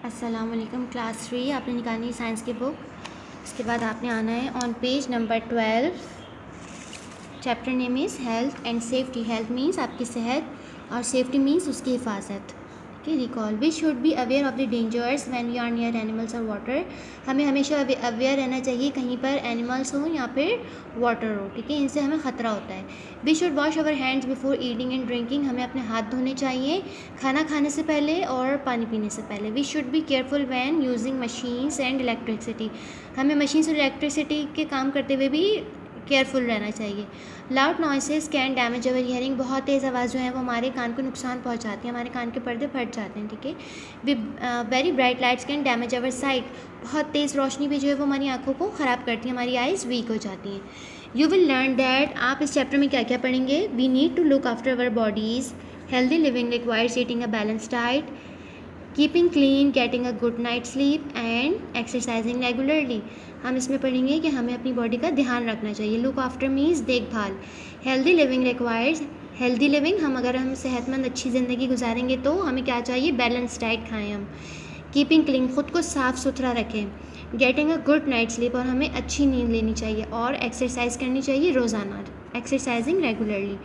अस्सलाम वालेकुम क्लास 3 आपने निकालनी है साइंस की बुक। इसके बाद आपने आना है on page number 12। Chapter name is health and safety. Health means आपकी सेहत और सेफ्टी मीन्स उसकी हिफाजत। Okay, recall we should be aware of the dangers when we are near animals और वाटर। हमें हमेशा अवेयर रहना चाहिए कहीं पर एनिमल्स हो या फिर वाटर हो, ठीक है, इनसे हमें ख़तरा होता है। We should wash our hands before eating and drinking. हमें अपने हाथ धोने चाहिए खाना खाने से पहले और पानी पीने से पहले। We should be careful when using machines and electricity. हमें मशीन्स और इलेक्ट्रिसिटी के काम करते हुए भी केयरफुल रहना चाहिए। Loud noises can damage our hearing. बहुत तेज़ आवाज़ जो है वो हमारे कान को नुकसान पहुंचाती है, हमारे कान के पर्दे फट जाते हैं, ठीक है। We very bright lights can damage our sight. बहुत तेज़ रोशनी भी जो है वो हमारी आंखों को ख़राब करती है, हमारी आइज़ वीक हो जाती हैं। You will learn that. आप इस चैप्टर में क्या क्या पढ़ेंगे? We need to look after our bodies. Healthy living requires eating a balance diet, keeping clean, getting a good night sleep and exercising regularly. हम इसमें पढ़ेंगे कि हमें अपनी बॉडी का ध्यान रखना चाहिए। लुक आफ्टर मीन्स देखभाल। Healthy living requires, healthy living, अगर हम सेहतमंद अच्छी ज़िंदगी गुजारेंगे तो हमें क्या चाहिए? बैलेंस डाइट खाएं हम। कीपिंग क्लीन, खुद को साफ़ सुथरा रखें। Getting a good night sleep, और हमें अच्छी नींद लेनी चाहिए। और एक्सरसाइज करनी चाहिए रोज़ाना, exercising regularly.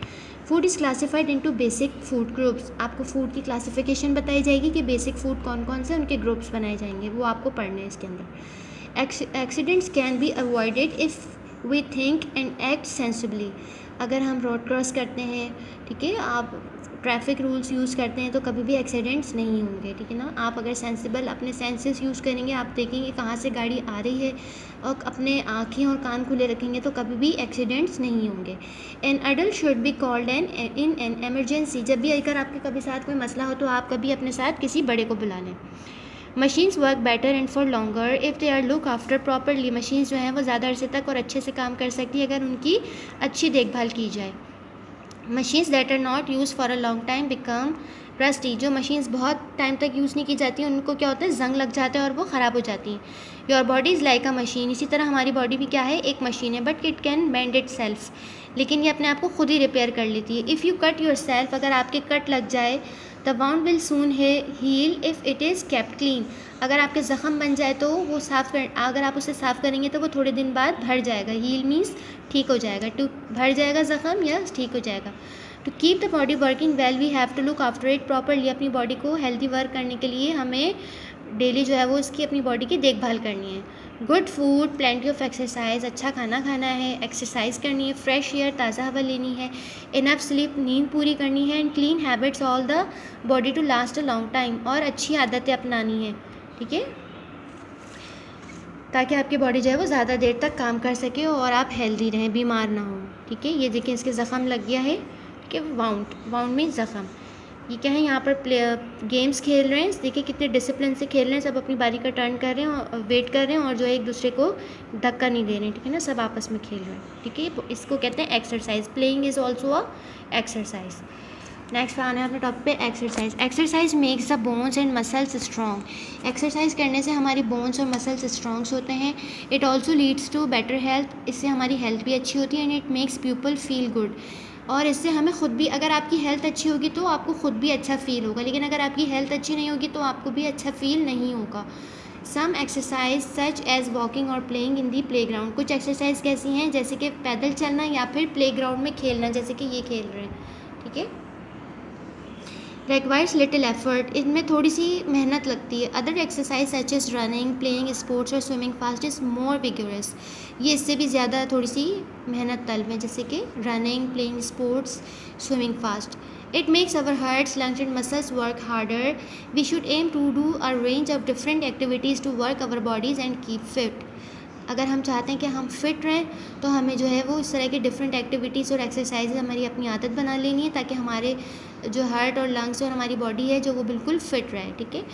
Food is classified into basic food groups. आपको फूड की क्लासिफिकेशन बताई जाएगी कि बेसिक फूड कौन कौन से उनके ग्रुप्स बनाए जाएंगे, वो आपको पढ़ने हैं इसके अंदर। Accidents can be avoided if we think and act sensibly. अगर हम रोड क्रॉस करते हैं, ठीक है, आप ट्रैफिक रूल्स यूज़ करते हैं तो कभी भी एक्सीडेंट्स नहीं होंगे, ठीक है ना। आप अगर सेंसिबल अपने सेंसेस यूज़ करेंगे, आप देखेंगे कहाँ से गाड़ी आ रही है और अपने आँखें और कान खुले रखेंगे तो कभी भी एक्सीडेंट्स नहीं होंगे। An adult should be called in an emergency. जब भी अगर आपके कभी साथ कोई मसला हो तो आप कभी अपने साथ किसी बड़े को बुला लें। Machines work better and for longer if they are look after properly. Machines जो हैं वो ज़्यादा अरसे तक और अच्छे से काम कर सकती है अगर उनकी अच्छी देखभाल की जाए। Machines that are not use for a long time become rusty. जो मशीन्स बहुत टाइम तक यूज़ नहीं की जाती उनको क्या होता है? जंग लग जाता है और वो ख़राब हो जाती हैं। Your body is like a machine. इसी तरह हमारी बॉडी भी क्या है? एक मशीन है, but it can bend it self. लेकिन ये अपने आप को खुद ही रिपेयर कर लेती है। If you cut yourself, अगर आपके कट लग जाए, the wound will soon heal if it is kept clean. अगर आपके ज़ख़म बन जाए तो वो अगर आप उसे साफ़ करेंगे तो वो थोड़े दिन बाद भर जाएगा। हील मीन्स ठीक हो जाएगा, टू भर जाएगा ज़ख़म या ठीक हो जाएगा। To keep the body working well we have to look after it properly. अपनी बॉडी को हेल्दी वर्क करने के लिए हमें डेली जो है वो इसकी अपनी बॉडी की देखभाल करनी है। Good food, plenty of exercise, अच्छा खाना खाना है, एक्सरसाइज करनी है, फ्रेश एयर, ताज़ा हवा लेनी है, इनफ स्लीप, नींद पूरी करनी है, and clean habits all the body to last a long time. और अच्छी आदतें अपनानी है, ठीक है, ताकि आपकी बॉडी जो है वो ज़्यादा देर तक काम कर सके और आप हेल्दी रहें, बीमार ना हो, ठीक है। ये देखिए इसके ज़ख़म लग गया है, ठीक है। वाउंड में ज़ख़म। ये क्या है? यहाँ पर गेम्स खेल रहे हैं, देखिए कितने डिसिप्लिन से खेल रहे हैं, सब अपनी बारी का टर्न कर रहे हैं और वेट कर रहे हैं और जो है एक दूसरे को धक्का नहीं दे रहे हैं, ठीक है ना, सब आपस में खेल रहे हैं, ठीक है। इसको कहते हैं exercise. Playing is also a exercise. Next आना है अपने टॉपिक पे exercise. Exercise makes the bones and muscles strong. Exercise करने से हमारी बोन्स और मसल्स स्ट्रॉन्ग होते हैं। It also leads to better health. इससे हमारी हेल्थ भी अच्छी होती है and it makes people feel good. और इससे हमें खुद भी, अगर आपकी हेल्थ अच्छी होगी तो आपको खुद भी अच्छा फील होगा, लेकिन अगर आपकी हेल्थ अच्छी नहीं होगी तो आपको भी अच्छा फील नहीं होगा। Some exercise such as walking और playing in the playground. कुछ एक्सरसाइज कैसी हैं? जैसे कि पैदल चलना या फिर प्ले ग्राउंड में खेलना, जैसे कि ये खेल रहे हैं, ठीक है। रिक्वायर्स लिटिल एफर्ट, इनमें थोड़ी सी मेहनत लगती है। Other exercise such as running, playing sports और swimming fast is more vigorous. ये इससे भी ज़्यादा थोड़ी सी मेहनत तलब है, जैसे कि running, playing sports, swimming fast. It makes our hearts, lungs and muscles work harder. We should aim to do a range of different activities to work our bodies and keep fit. अगर हम चाहते हैं कि हम fit रहें तो हमें जो है वो इस तरह की डिफरेंट एक्टिविटीज़ और एक्सरसाइज हमारी अपनी आदत बना लेनी है, ताकि हमारे जो हार्ट और लंग्स और हमारी बॉडी है जो वो बिल्कुल फिट रहे, ठीक है।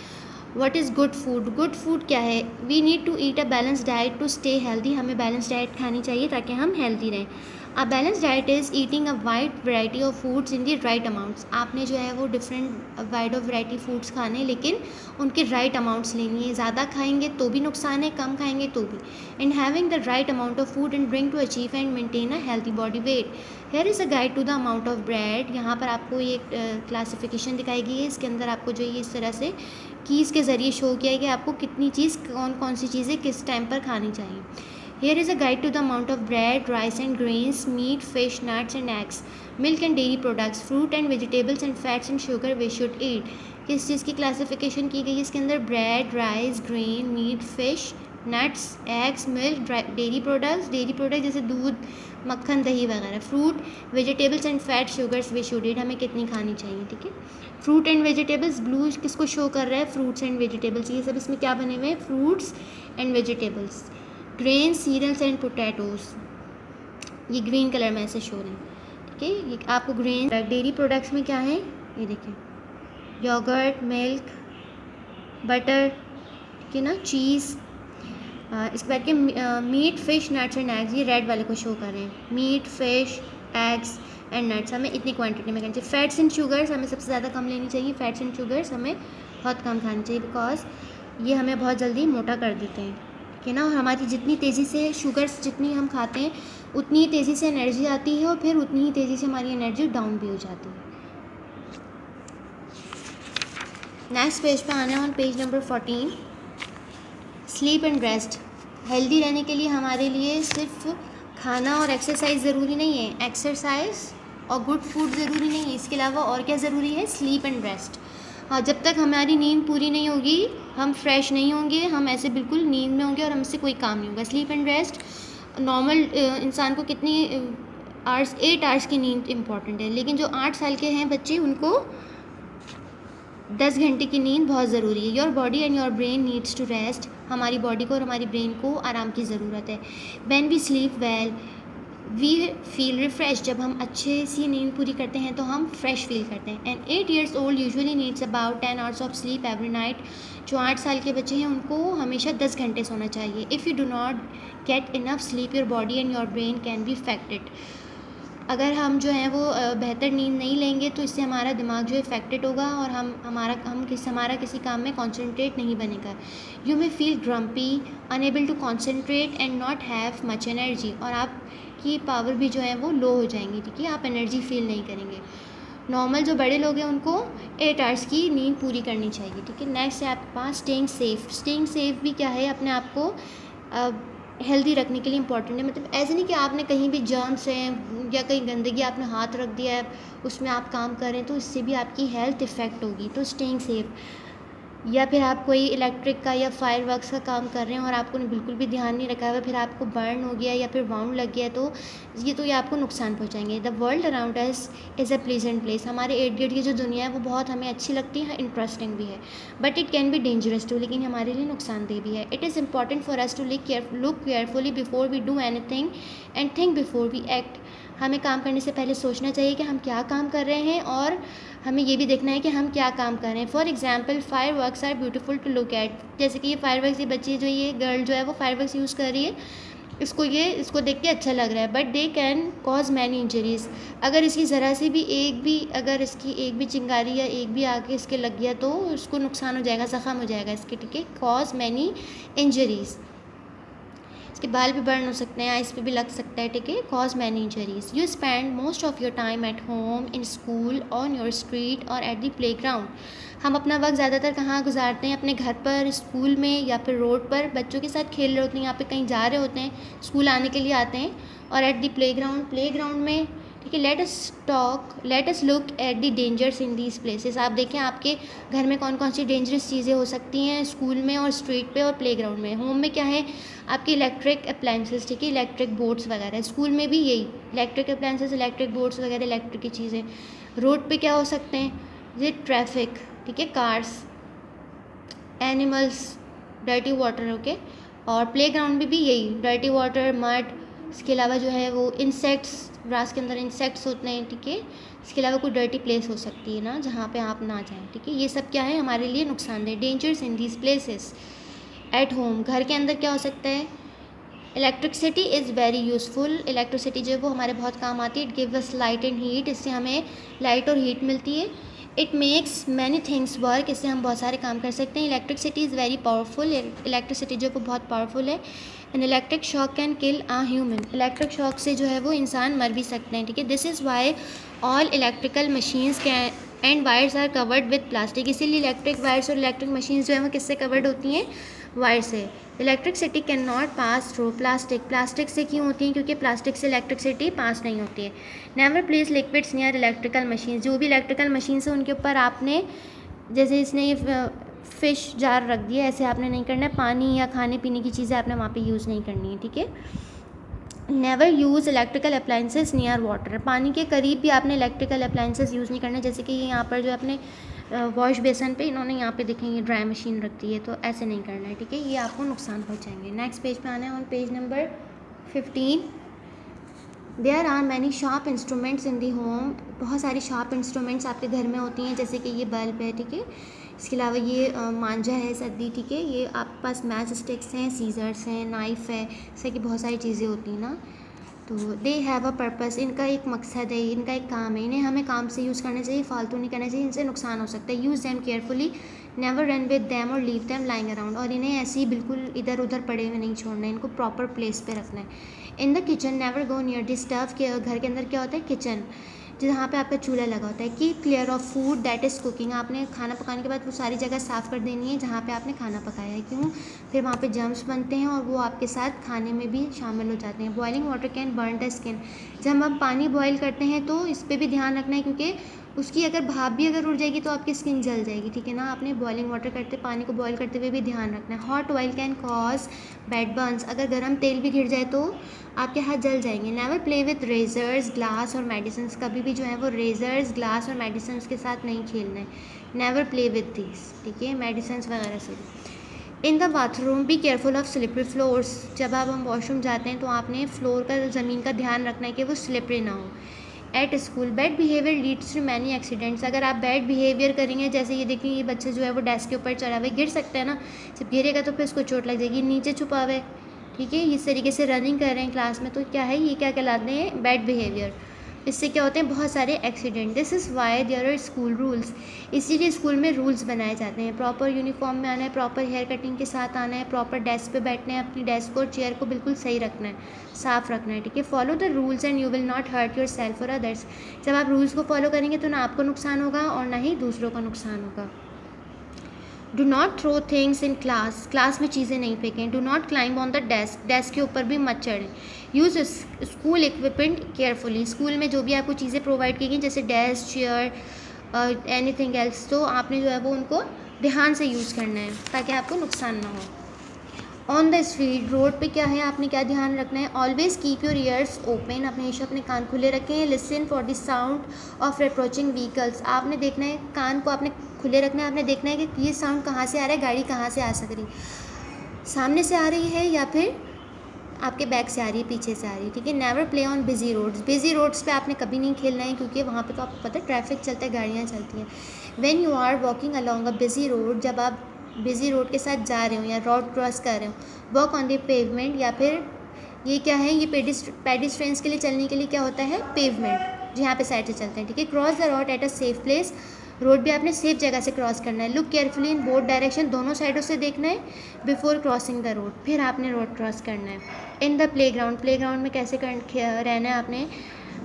What is good food? Good food क्या है? We need to eat a balance diet to stay healthy. हमें बैलेंस डाइट खानी चाहिए ताकि हम हेल्दी रहें। A balance diet is eating a wide variety of foods in the right amounts. आपने जो है वो different wide of variety foods खाने, लेकिन उनके राइट अमाउंट्स लेनी है। ज़्यादा खाएंगे तो भी नुकसान है, कम खाएंगे तो भी। And having the right amount of food and drink to achieve and maintain a healthy body weight. Here is a guide to the amount of bread. यहाँ पर आपको ये क्लासिफिकेशन दिखाई गई है, इसके अंदर आपको जो ये इस तरह से कीज़ के ज़रिए शो किया है कि आपको कितनी चीज़ कौन कौन सी चीज़ें किस टाइम पर खानी चाहिए. Here is a guide to the amount of bread, rice and grains, meat, fish, nuts and eggs, milk and dairy products, fruit and vegetables and fats and sugar we should eat. किस चीज़ की classification की गई है इसके अंदर? Bread, rice, grain, meat, fish, nuts, eggs, milk, dairy products जैसे दूध, मक्खन, दही वगैरह, fruit, vegetables and fat, sugars we should eat, हमें कितनी खानी चाहिए. ठीक है. फ्रूट एंड वेजिटेबल्स, ब्लू किसको शो कर रहा है? Fruits and vegetables. ये सब इसमें क्या बने हुए हैं? Fruits and vegetables. Grain, cereals and potatoes, ये ग्रीन कलर में ऐसे शो रहे हैं. ठीक है. ये आपको ग्रेन. डेयरी प्रोडक्ट्स में क्या है? ये देखें, योगर्ट, मिल्क, बटर, ठीक है ना, चीज़. इसके बाद के meat, fish, nuts and eggs, ये रेड वाले को शो कर रहे हैं. Meat, fish, eggs and nuts हमें इतनी क्वांटिटी में खानी चाहिए. फैट्स एंड शुगर्स हमें सबसे ज़्यादा कम लेनी चाहिए. फैट्स एंड शुगर्स हमें बहुत कम खानी चाहिए बिकॉज ये हमें बहुत जल्दी मोटा कर देते हैं. ठीक है ना. और हमारी जितनी तेज़ी से शुगर्स जितनी हम खाते हैं उतनी ही तेज़ी से एनर्जी आती है और फिर उतनी ही तेज़ी से हमारी एनर्जी डाउन भी हो जाती है. नेक्स्ट पेज पे आना है, on page number 14. Sleep and rest. Healthy रहने के लिए हमारे लिए सिर्फ खाना और एक्सरसाइज ज़रूरी नहीं है. एक्सरसाइज और गुड फूड ज़रूरी नहीं है, इसके अलावा और क्या ज़रूरी है? Sleep and rest. हाँ, जब तक हमारी नींद पूरी नहीं होगी हम फ्रेश नहीं होंगे, हम ऐसे बिल्कुल नींद में होंगे और हमसे कोई काम नहीं होगा. स्लीप एंड रेस्ट, नॉर्मल इंसान को कितनी आवर्स? 8 आवर्स की नींद इंपॉर्टेंट है, लेकिन जो 8 साल के हैं बच्चे उनको 10 घंटे की नींद बहुत ज़रूरी है. Your body and your brain needs to rest. हमारी बॉडी को और हमारी ब्रेन को आराम की ज़रूरत है. When we sleep well we feel refresh. जब हम अच्छे सी नींद पूरी करते हैं तो हम फ्रेश फील करते हैं. And 8 years old usually needs about 10 hours of sleep every night. जो 8 साल के बच्चे हैं उनको हमेशा 10 घंटे सोना चाहिए. If you do not get enough sleep your body and your brain can be affected. अगर हम जो है वो बेहतर नींद नहीं लेंगे तो इससे हमारा दिमाग जो है इफेक्टेड होगा और हमारा किसी काम में कॉन्सेंट्रेट नहीं बनेगा. You may feel grumpy, unable to concentrate and not have much energy. और आपकी पावर भी जो है वो लो हो जाएंगी. ठीक है. आप एनर्जी फील नहीं करेंगे. नॉर्मल जो बड़े लोग हैं उनको 8 आवर्स की नींद पूरी करनी चाहिए. ठीक है. नेक्स्ट है आपके पास स्टेइंग सेफ. स्टेइंग सेफ भी क्या है? अपने आप को हेल्दी रखने के लिए इंपॉर्टेंट है. मतलब ऐसे नहीं कि आपने कहीं भी जर्म्स हैं या कहीं गंदगी आपने हाथ रख दिया है उसमें आप काम कर रहे हैं तो इससे भी आपकी हेल्थ इफ़ेक्ट होगी. तो स्टेइंग सेफ. या फिर आप कोई इलेक्ट्रिक का या फायर वर्क्स का काम कर रहे हैं और आपको बिल्कुल भी ध्यान नहीं रखा हुआ, फिर आपको बर्न हो गया या फिर वाउंड लग गया तो ये आपको नुकसान पहुंचाएंगे. The world around us is a pleasant place. हमारे इर्द गिर्द की जो दुनिया है वो बहुत हमें अच्छी लगती है, इंटरेस्टिंग भी है, but it can be dangerous too. लेकिन हमारे लिए नुकसानदेह भी है. It is important for us to look carefully before we do anything and think before we act. हमें काम करने से पहले सोचना चाहिए कि हम क्या काम कर रहे हैं और हमें ये भी देखना है कि हम क्या काम कर रहे हैं. For example fireworks are beautiful to look at. जैसे कि ये फायर वर्क्स, ये बच्ची जो ये गर्ल जो है वो फायर वर्क्स यूज़ कर रही है, इसको देख के अच्छा लग रहा है, but they can cause many injuries. अगर इसकी ज़रा सी भी अगर इसकी एक भी चिंगारी या एक भी आके इसके लग गया तो उसको नुकसान हो जाएगा, ज़ख़म हो जाएगा इसके. ठीक है. Cause many injuries. इसके बाल भी बर्न हो सकते हैं, आइस पे भी लग सकता है. ठीक है. Cause many injuries. You spend most of your time at home, in school, on your street और एट द प्ले ग्राउंड. हम अपना वक्त ज़्यादातर कहाँ गुजारते हैं? अपने घर पर, स्कूल में या फिर रोड पर बच्चों के साथ खेल रहे होते हैं, यहाँ पे कहीं जा रहे होते हैं, स्कूल आने के लिए आते हैं. और एट द प्ले ग्राउंड में. ठीक है. Let us look at the dangers in these places. आप देखें आपके घर में कौन कौन सी डेंजरस चीज़ें हो सकती हैं, स्कूल में और स्ट्रीट पे और प्लेग्राउंड में. होम में क्या है? आपके इलेक्ट्रिक अप्लायंसेस. ठीक है. इलेक्ट्रिक बोर्ड्स वगैरह. स्कूल में भी यही इलेक्ट्रिक अप्लायंसेस, इलेक्ट्रिक बोर्ड्स वगैरह, इलेक्ट्रिक की चीज़ें. रोड पे क्या हो सकते हैं? ये ट्रैफिक. ठीक है. Cars, animals, dirty water. Okay. और प्लेग्राउंड में भी यही डर्टी वाटर, मड. इसके अलावा जो है वो इंसेक्ट्स, ग्रास के अंदर इंसेक्ट्स होते हैं. ठीक है. इसके अलावा कोई डर्टी प्लेस हो सकती है ना जहाँ पे आप ना जाएं. ठीक है. ये सब क्या है? हमारे लिए नुकसानदेह. Dangers in these places. At home, घर के अंदर क्या हो सकता है? Electricity is very useful. Electricity जो है वो हमारे बहुत काम आती है. It give us light and heat. इससे हमें लाइट और हीट मिलती है. It makes many things work. इससे हम बहुत सारे काम कर सकते हैं. Electricity is very powerful. Electricity जो है वो बहुत पावरफुल है. An electric shock can kill a human. Electric shock से जो है वो इंसान मर भी सकते हैं. ठीक है. This is why all electrical machines and wires are covered with plastic, इसीलिए इलेक्ट्रिक वायर्स और इलेक्ट्रिक मशीन्स जो है वो किससे कवर्ड होती हैं, वायर से। Electricity can not pass through plastic, plastic से क्यों होती है, क्योंकि प्लास्टिक से इलेक्ट्रिसिटी पास नहीं होती है। Never place liquids near electrical machine, जो भी इलेक्ट्रिकल मशीन है उनके ऊपर आपने, जैसे इसने ये फिश जार रख दिया, ऐसे आपने नहीं करना है। पानी या खाने पीने की चीज़ें आपने वहाँ पे यूज़ नहीं करनी है, ठीक है। Never use electrical appliances near water, पानी के करीब भी आपने इलेक्ट्रिकल अप्लाइंसेस यूज़ नहीं करना। जैसे कि ये यहाँ पर जो अपने वॉश बेसन पे इन्होंने यहाँ पे देखेंगे ड्राई मशीन रख दी है, तो ऐसे नहीं करना है, ठीक है, ये आपको नुकसान पहुँचाएंगे। नेक्स्ट पेज पे आना है, on page number 15। There are many sharp instruments in the home, बहुत सारी शार्प इंस्ट्रूमेंट्स आपके घर में होती हैं, जैसे कि ये बल्ब है, ठीक है, इसके अलावा ये मांझा है सद्दी, ठीक है, ये आपके पास मैच स्टिक्स हैं, सीजर्स हैं, नाइफ़ है, जैसे कि बहुत सारी चीज़ें होती हैं ना। तो दे हैव अ पर्पस, इनका एक मकसद है, इनका एक काम है, इन्हें हमें काम से यूज़ करना चाहिए, फालतू नहीं करना चाहिए, इनसे नुकसान हो सकता है। Use them carefully, never run with them और लीव दैम लाइंग अराउंड, और इन्हें ऐसे ही बिल्कुल इधर उधर पड़े हुए नहीं छोड़ना है, इनको प्रॉपर प्लेस पे रखना है। In the kitchen never go near the stove, के घर के अंदर क्या होता है, किचन, जहाँ पे आपका चूल्हा लगा होता है। Keep clear of food that is cooking, आपने खाना पकाने के बाद वो सारी जगह साफ़ कर देनी है जहाँ पे आपने खाना पकाया है, क्यों, फिर वहाँ पे जर्म्स बनते हैं और वो आपके साथ खाने में भी शामिल हो जाते हैं। Boiling water can burn the skin, जब हम पानी बॉयल करते हैं तो इस पर भी ध्यान रखना है, क्योंकि उसकी अगर भाप भी अगर उड़ जाएगी तो आपकी स्किन जल जाएगी, ठीक है ना। आपने बॉइलिंग वाटर करते, पानी को बॉयल करते हुए भी ध्यान रखना है। Hot oil can cause bad Burns, अगर गर्म तेल भी गिर जाए तो आपके हाथ जल जाएंगे। Never play with razors glass और मेडिसिन, कभी भी जो है वो रेजर्स ग्लास और मेडिसिन के साथ नहीं खेलना है। नेवर प्ले विथ दिस, ठीक है, मेडिसिन वगैरह से। In the bathroom be careful of slippery floors, जब आप हम वॉशरूम जाते हैं तो आपने फ्लोर का, ज़मीन का ध्यान रखना है कि वो स्लिपरी ना हो। At school bad behaviour leads to many accidents, अगर आप बैड बिहेवियर करेंगे, जैसे ये देखिए ये बच्चा जो है वो डेस्क के ऊपर चढ़ा हुआ गिर सकता है ना, जब गिरेगा तो फिर उसको चोट लग जाएगी, नीचे छुपा हुआ है, ठीक है, इस तरीके से रनिंग कर रहे हैं क्लास में, तो क्या है, ये क्या कहलाते हैं, बैड बिहेवियर। इससे क्या होते हैं, बहुत सारे accident. This is why there are school rules, इसीलिए स्कूल में रूल्स बनाए जाते हैं। प्रॉपर यूनिफॉर्म में आना है, प्रॉपर हेयर कटिंग के साथ आना है, प्रॉपर डेस्क पे बैठना है, अपनी डेस्क और चेयर को बिल्कुल सही रखना है, साफ़ रखना है, ठीक है। Follow the rules and you will not hurt yourself और अदर्स, जब आप रूल्स को फॉलो करेंगे तो ना आपको नुकसान होगा और ना ही दूसरों का नुकसान होगा। Do not throw things in class, class में चीज़ें नहीं फेंकें। Do not climb on the desk, desk के ऊपर भी मत चढ़ें। Use school equipment carefully, school में जो भी आपको चीज़ें प्रोवाइड की गई जैसे डेस्क, चेयर, एनीथिंग एल्स, तो आपने जो है वो उनको ध्यान से यूज़ करना है ताकि आपको नुकसान ना हो। ऑन द स्ट्रीट, रोड पे क्या है, आपने क्या ध्यान रखना है, always keep your ears open, अपने हमेशा अपने कान खुले रखें। Listen for the sound of approaching vehicles, आपने देखना है, कान को आपने खुले रखना है, आपने देखना है कि ये साउंड कहाँ से आ रहा है, गाड़ी कहाँ से आ सक रही, सामने से आ रही है या फिर आपके बैक से आ रही है, पीछे से आ रही है, ठीक है। Never play on busy roads, busy roads पे आपने कभी नहीं खेलना है, क्योंकि वहाँ पे तो आपको पता है ट्रैफिक चलता है, गाड़ियाँ चलती हैं। When you are walking along a busy road, जब आप बिजी रोड के साथ जा रहे हो या रोड क्रॉस कर रहे हो। वॉक ऑन द पेवमेंट, या फिर ये क्या है, ये पेडिस्ट्रेंस के लिए चलने के लिए क्या होता है, पेवमेंट, जहाँ पे साइड से चलते हैं, ठीक है। Cross the road at a safe place, road भी आपने सेफ जगह से क्रॉस करना है। Look carefully in both direction, दोनों साइडों से देखना है बिफोर क्रॉसिंग द रोड, फिर आपने रोड क्रॉस करना है। इन द प्लेग्राउंड, प्लेग्राउंड में कैसे रहना है आपने,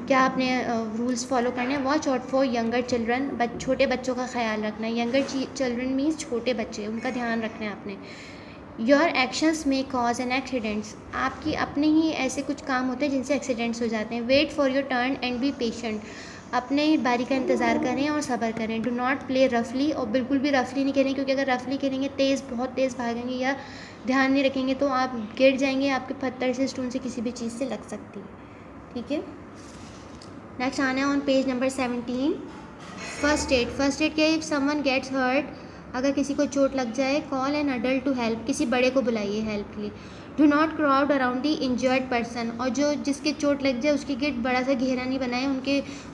क्या आपने रूल्स फॉलो करने हैं। Watch out for younger children, छोटे बच्चों का ख्याल रखना है। यंगर चिल्ड्रन मीन्स छोटे बच्चे, उनका ध्यान रखना है आपने। योर एक्शंस में कॉज एन एक्सीडेंट्स, आपकी अपने ही ऐसे कुछ काम होते हैं जिनसे एक्सीडेंट्स हो जाते हैं। Wait for your turn and be patient, अपने बारी का इंतज़ार करें और सब्र करें। डू नॉट प्ले रफली, और बिल्कुल भी रफली नहीं करें, क्योंकि अगर रफली करेंगे, बहुत तेज़ भागेंगे या ध्यान नहीं रखेंगे तो आप गिर जाएंगे, आपके पत्थर से, स्टोन से, किसी भी चीज़ से लग सकती है, ठीक है। नेक्स्ट आना है on page number 17, first aid. First aid क्या है, इफ़ समवन गेट्स हर्ट, अगर किसी को चोट लग जाए, call an adult to help, किसी बड़े को बुलाइए हेल्प के लिए। Do not crowd around the injured person, और जो जिसके चोट लग जाए उसकी गेट बड़ा सा घेरा नहीं बनाए,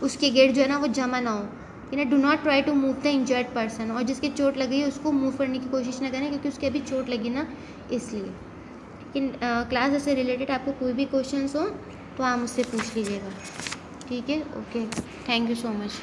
उसके गेट जो है ना वो जमा ना हो, ठीक है। Do not try to move the injured person, और जिसकी चोट लगी है उसको मूव करने की कोशिश ना करें, क्योंकि उसकी अभी चोट लगी ना, इसलिए। लेकिन क्लास से रिलेटेड आपको कोई भी क्वेश्चन हो तो आप मुझसे पूछ लीजिएगा, ठीक है। Okay, thank you so much.